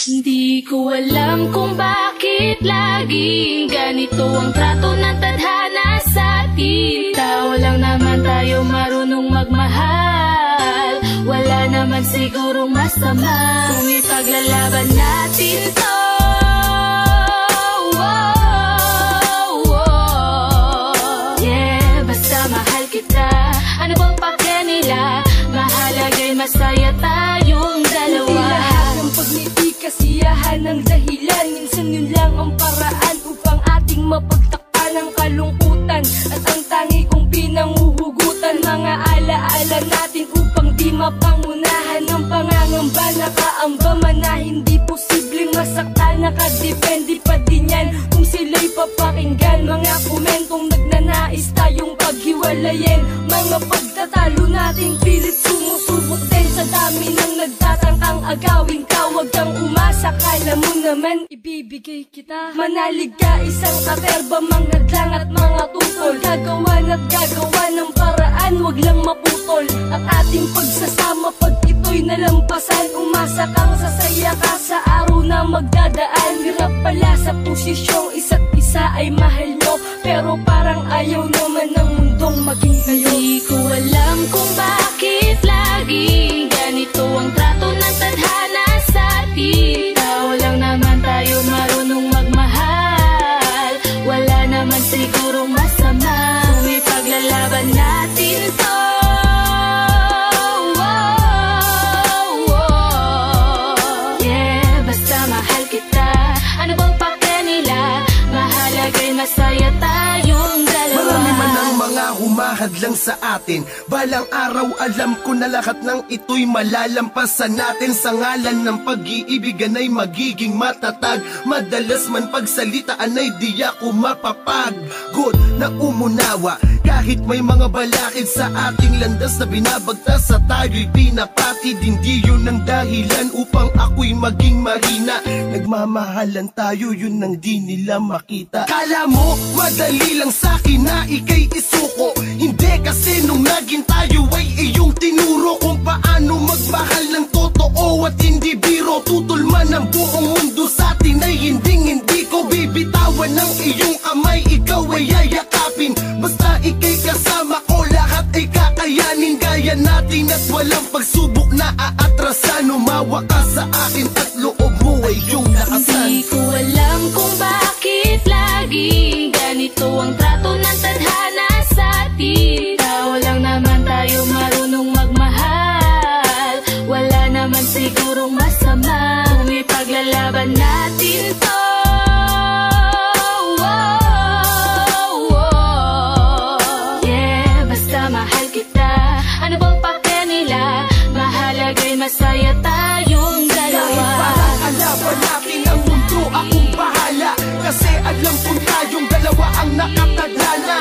Hindi ko alam kung bakit laging ganito ang trato ng tadhana sa atin. Tao lang naman tayo, marunong magmahal. Wala naman sigurong masama kung ipaglalaban natin to. Yeah, basta mahal kita. Ano bang pakya nila? Mahalagay masaya tayong dalawa. Hindi lahat ng pagngiti kasiyahan ng dahilan. Minsan yun lang ang paraan upang ating mapagtakpan ang kalungkutan. At ang tangi kong pinanguhugutan, mga alaala natin upang di mapangunahan ng pangangamba. Nakaamba man na hindi posibleng masaktan. Nakadepende pa din yan kung sila'y papakinggan. Mga komentong nagnanais tayong paghiwalayin. Mga pagtatalo nating pilit sumusubok din. Sa dami ng nagtatangkang agawin ka, wag kang umasa, kala mo naman ibibigay kita. Manalig ka, isang katerba, mga dlang at mga tutol. Gagawan at gagawa ng paraan, wag lang maputol ang ating pagsasama pag ito'y nalampasan. Umasa kang sasaya ka sa araw na magdadaan. Hirap pala sa posisyong isa't isa ay mahal nyo, pero parang ayaw naman ng mundong maging kayo. Di ko alam kung bakit laging ganito ang trato ng tadhana sa atin. Tao lang naman tayo, marunong magmahal. Wala naman sigurong masama kung ipaglalaban natin to. Yeah, basta mahal kita. Ano bang pakya nila? Mahalagay masaya tayong dalawa. Marami man ang mga humahadlang sa atin. Balang araw alam ko na lahat ng ito'y malalampasan natin. Sa ngalan ng pag-iibigan ay magiging matatag. Madalas man pagsalitaan ay di ako mapapagod na umunawa. Kahit may mga balakid sa ating landas na binabagtas sa tayo'y pinapatid. Hindi yun ang dahilan upang ako'y maging mahina. Nagmamahalan tayo, yun ang di nila makita. Kala mo madali lang sa'kin na ika'y isuko. Hindi kasi nung naging tayo ay iyong tinuro kung paano magmahal ng totoo at hindi biro. Tutulman ang buong mundo sa atin ay hindi ko bibitawan ng iyong kamay. Ikaw ay yayakapin, basta ika'y kasama ko, lahat ay kakayanin. Gaya natin at walang pagsubok na aatrasan. Umawa ka sa akin at loob mo ay iyong lakasan. Hindi ko alam kung bakit laging ganito ang trato ng tadhana sa atin. Tao lang naman tayo, marunong magmahal. Wala naman sigurong masama kung ipaglalaban natin to. Yeah, basta mahal kita. Ano bang pakya nila? Mahalagay masaya tayong dalawa. Kahit parang alaban natin ang mundo, akong bahala. Kasi alam ko tayong dalawa ang nakatadhana.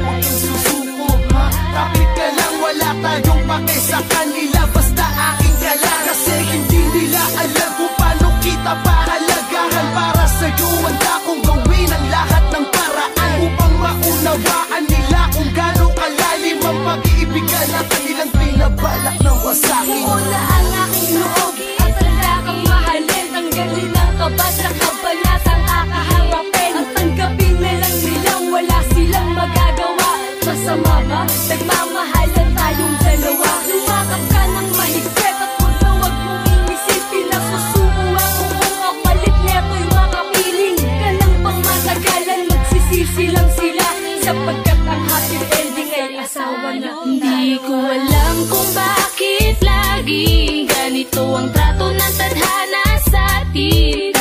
Huwag kang susuko ha, kapit ka lang, wala tayong pake sa kanila. Basta aking ka lang. Kasi hindi nila alam kung paano kita pahalagahan. Para sa'yo handa kong gawin ang lahat ng paraan upang maunawaan nila kung gaano kalalim ang pag-iibigan na kanilang pinabalak na wasakin. Muna ang aking loob at tanda kang mahalin. Tanggalin ang kaba sa kabanatang kakaharapin. At tanggapin na lang nilang wala silang magagawa. Masama ba? Nagmamahalan tayong dalawa. Lumakap ka ng mahigpit at huwag na huwag mong inisipin na susuko ako kung ang palit neto'y makapiling ka ng pangmatagalan. Magsisisi lang sila sapagkat ang happy ending ay asawa na. Hindi ko alam kung bakit laging ganito ang trato ng tadhana sa atin.